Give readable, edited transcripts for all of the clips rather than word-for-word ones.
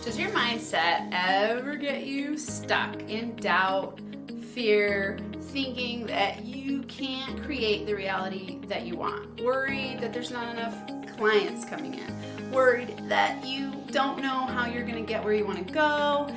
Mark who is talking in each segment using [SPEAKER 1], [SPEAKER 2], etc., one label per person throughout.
[SPEAKER 1] Does your mindset ever get you stuck in doubt, fear, thinking that you can't create the reality that you want? Worried that there's not enough clients coming in? Worried that you don't know how you're going to get where you want to go?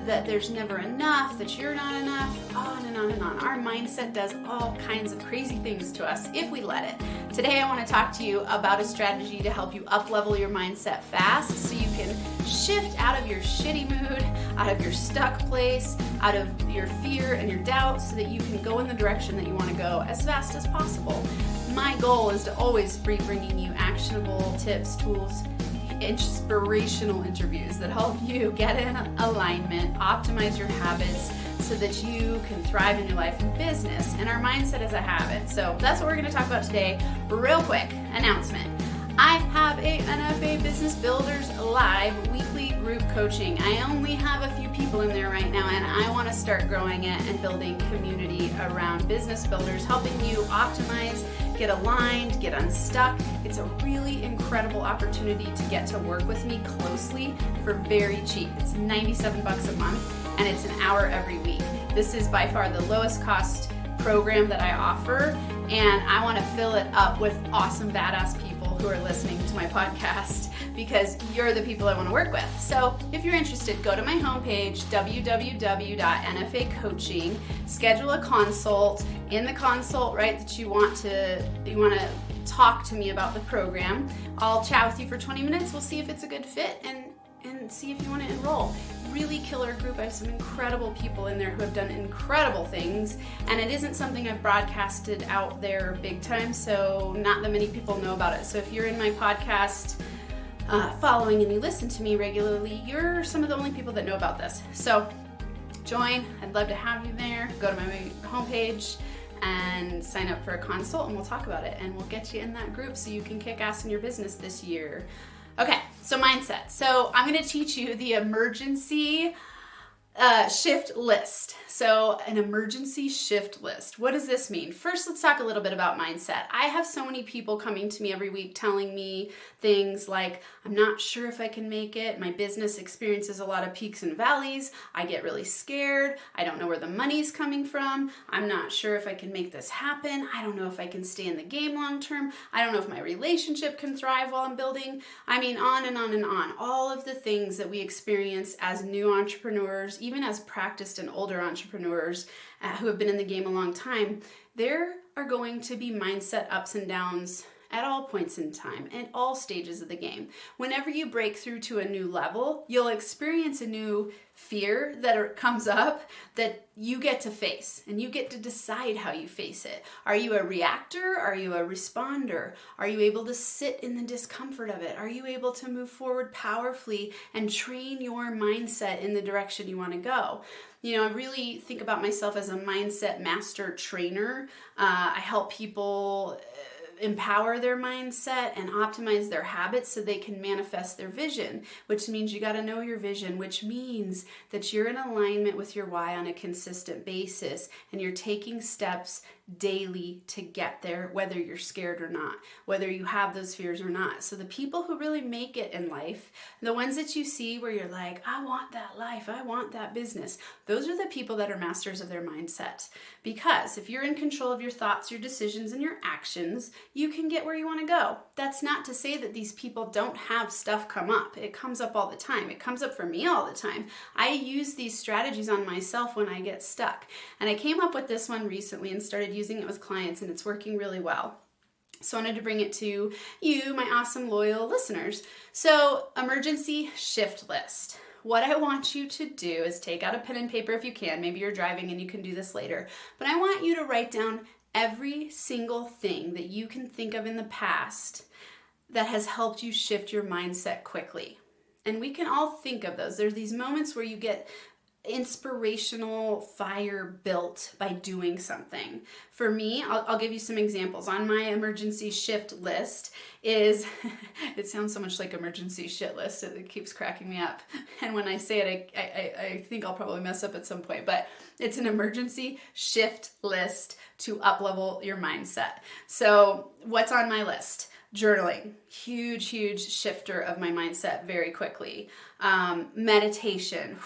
[SPEAKER 1] That there's never enough, that you're not enough, on and on and on. Our mindset does all kinds of crazy things to us if we let it. Today I want to talk to you about a strategy to help you up-level your mindset fast so you can shift out of your shitty mood, out of your stuck place, out of your fear and your doubt so that you can go in the direction that you want to go as fast as possible. My goal is to always be bringing you actionable tips, tools, inspirational interviews that help you get in alignment, optimize your habits so that you can thrive in your life and business. And our mindset is a habit. So that's what we're going to talk about today. Real quick announcement. I have a NFA Business Builders Live weekly group coaching. I only have a few people in there right now, and I want to start growing it and building community around business builders, helping you optimize, get aligned, get unstuck. It's a really incredible opportunity to get to work with me closely for very cheap. It's $97 a month, and it's an hour every week. This is by far the lowest cost program that I offer, and I want to fill it up with awesome, badass people who are listening to my podcast because you're the people I want to work with. So if you're interested, go to my homepage, www.nfacoaching, schedule a consult. In the consult, right, that you want to talk to me about the program. I'll chat with you for 20 minutes. We'll see if it's a good fit and see if you want to enroll. Really killer group. I have some incredible people in there who have done incredible things, and it isn't something I've broadcasted out there big time, so not that many people know about it. So if you're in my podcast following and you listen to me regularly, you're some of the only people that know about this. So join. I'd love to have you there. Go to my homepage and sign up for a consult, and we'll talk about it, and we'll get you in that group so you can kick ass in your business this year. Okay, so mindset. So I'm going to teach you the emergency shift list. So an emergency shift list. What does this mean? First, let's talk a little bit about mindset. I have so many people coming to me every week telling me things like, I'm not sure if I can make it. My business experiences a lot of peaks and valleys. I get really scared. I don't know where the money's coming from. I'm not sure if I can make this happen. I don't know if I can stay in the game long term. I don't know if my relationship can thrive while I'm building. I mean, on and on and on. All of the things that we experience as new entrepreneurs, even as practiced and older entrepreneurs who have been in the game a long time, there are going to be mindset ups and downs at all points in time, at all stages of the game. Whenever you break through to a new level, you'll experience a new fear that comes up that you get to face, and you get to decide how you face it. Are you a reactor? Are you a responder? Are you able to sit in the discomfort of it? Are you able to move forward powerfully and train your mindset in the direction you want to go? You know, I really think about myself as a mindset master trainer. I help people empower their mindset and optimize their habits so they can manifest their vision, which means you got to know your vision, which means that you're in alignment with your why on a consistent basis, and you're taking steps daily to get there, whether you're scared or not, whether you have those fears or not. So the people who really make it in life, the ones that you see where you're like, I want that life, I want that business, those are the people that are masters of their mindset. Because if you're in control of your thoughts, your decisions, and your actions, you can get where you want to go. That's not to say that these people don't have stuff come up. It comes up all the time. It comes up for me all the time. I use these strategies on myself when I get stuck. And I came up with this one recently and started using it with clients, and it's working really well. So I wanted to bring it to you, my awesome loyal listeners. So emergency shift list. What I want you to do is take out a pen and paper if you can. Maybe you're driving and you can do this later. But I want you to write down every single thing that you can think of in the past that has helped you shift your mindset quickly. And we can all think of those. There's these moments where you get inspirational fire built by doing something. For me, I'll give you some examples. On my emergency shift list is, it sounds so much like emergency shit list, it keeps cracking me up. And when I say it, I think I'll probably mess up at some point, but it's an emergency shift list to up-level your mindset. So what's on my list? Journaling, huge shifter of my mindset very quickly. Meditation.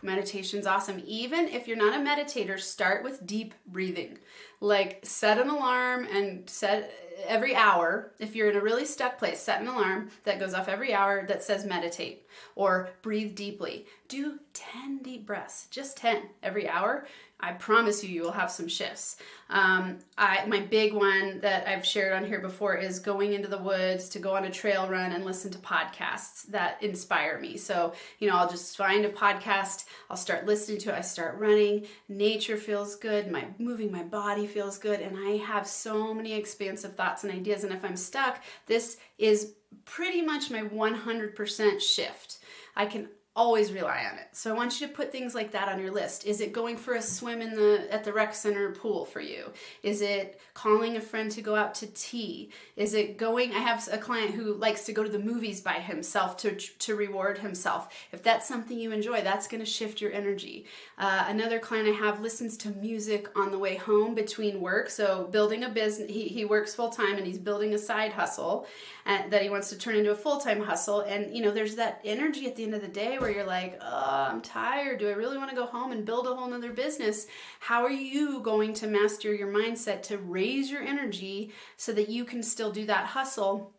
[SPEAKER 1] Meditation's awesome. Even if you're not a meditator, start with deep breathing. Like set an alarm and set every hour. If you're in a really stuck place, set an alarm that goes off every hour that says meditate or breathe deeply. Do 10 deep breaths, just 10 every hour. I promise you will have some shifts. My big one that I've shared on here before is going into the woods to go on a trail run and listen to podcasts that inspire me. So, I'll just find a podcast, I'll start listening to it, I start running, nature feels good, moving my body feels good, and I have so many expansive thoughts and ideas. And if I'm stuck, this is pretty much my 100% shift. I can always rely on it. So I want you to put things like that on your list. Is it going for a swim at the rec center pool for you? Is it calling a friend to go out to tea? Is it I have a client who likes to go to the movies by himself to reward himself. If that's something you enjoy, that's going to shift your energy. Another client I have listens to music on the way home between work. So building a business, he works full time and he's building a side hustle that he wants to turn into a full-time hustle. And there's that energy at the end of the day where you're like, oh, I'm tired. Do I really want to go home and build a whole nother business? How are you going to master your mindset to raise your energy so that you can still do that hustle,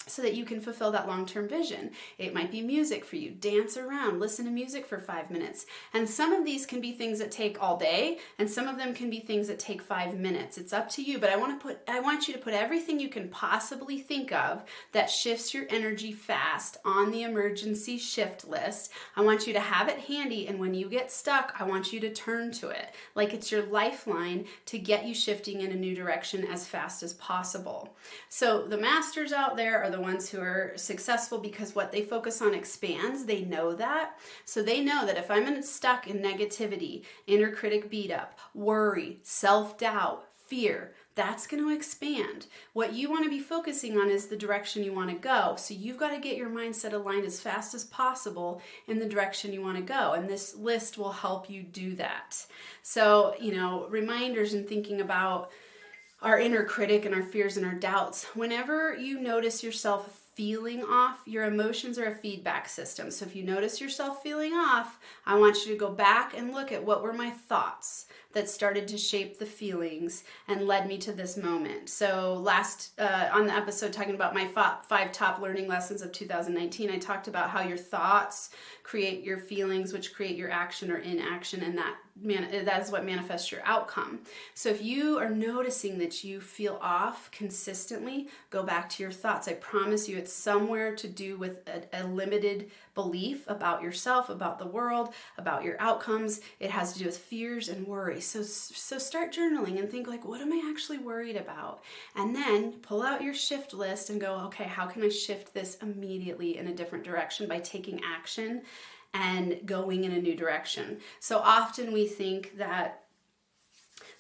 [SPEAKER 1] so that you can fulfill that long-term vision? It might be music for you. Dance around, listen to music for 5 minutes. And some of these can be things that take all day, and some of them can be things that take 5 minutes. It's up to you, but I want you to put everything you can possibly think of that shifts your energy fast on the emergency shift list. I want you to have it handy, and when you get stuck, I want you to turn to it like it's your lifeline to get you shifting in a new direction as fast as possible. So the masters out there are the ones who are successful because what they focus on expands. They know that. So they know that if I'm stuck in negativity, inner critic beat up, worry, self-doubt, fear, that's going to expand. What you want to be focusing on is the direction you want to go. So you've got to get your mindset aligned as fast as possible in the direction you want to go. And this list will help you do that. So, reminders and thinking about our inner critic and our fears and our doubts. Whenever you notice yourself feeling off, your emotions are a feedback system. So if you notice yourself feeling off, I want you to go back and look at what were my thoughts that started to shape the feelings and led me to this moment. So last on the episode talking about my 5 top learning lessons of 2019, I talked about how your thoughts create your feelings, which create your action or inaction, and that is what manifests your outcome. So if you are noticing that you feel off consistently, go back to your thoughts. I promise you it's somewhere to do with a limited belief about yourself, about the world, about your outcomes. It has to do with fears and worries. So start journaling and think like, what am I actually worried about? And then pull out your shift list and go, okay, how can I shift this immediately in a different direction by taking action and going in a new direction? So often we think that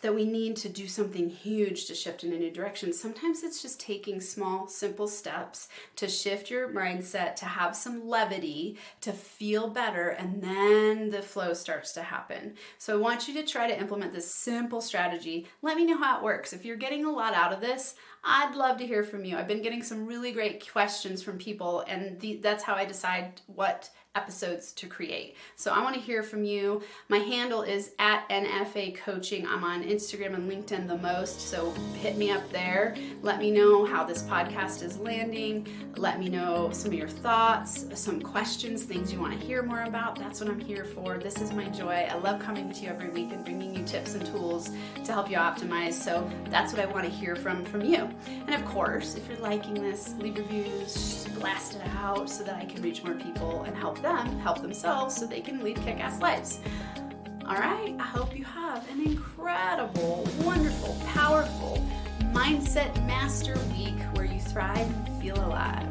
[SPEAKER 1] we need to do something huge to shift in a new direction. Sometimes it's just taking small, simple steps to shift your mindset, to have some levity, to feel better, and then the flow starts to happen. So I want you to try to implement this simple strategy. Let me know how it works. If you're getting a lot out of this, I'd love to hear from you. I've been getting some really great questions from people, and that's how I decide what episodes to create. So I want to hear from you. My handle is @NFA Coaching. I'm on Instagram and LinkedIn the most, so hit me up there. Let me know how this podcast is landing. Let me know some of your thoughts, some questions, things you want to hear more about. That's what I'm here for. This is my joy. I love coming to you every week and bringing you tips and tools to help you optimize. So that's what I want to hear from you. And of course, if you're liking this, leave reviews, blast it out so that I can reach more people and help them help themselves so they can lead kick-ass lives. All right, I hope you have an incredible, wonderful, powerful Mindset Master week where you thrive and feel alive.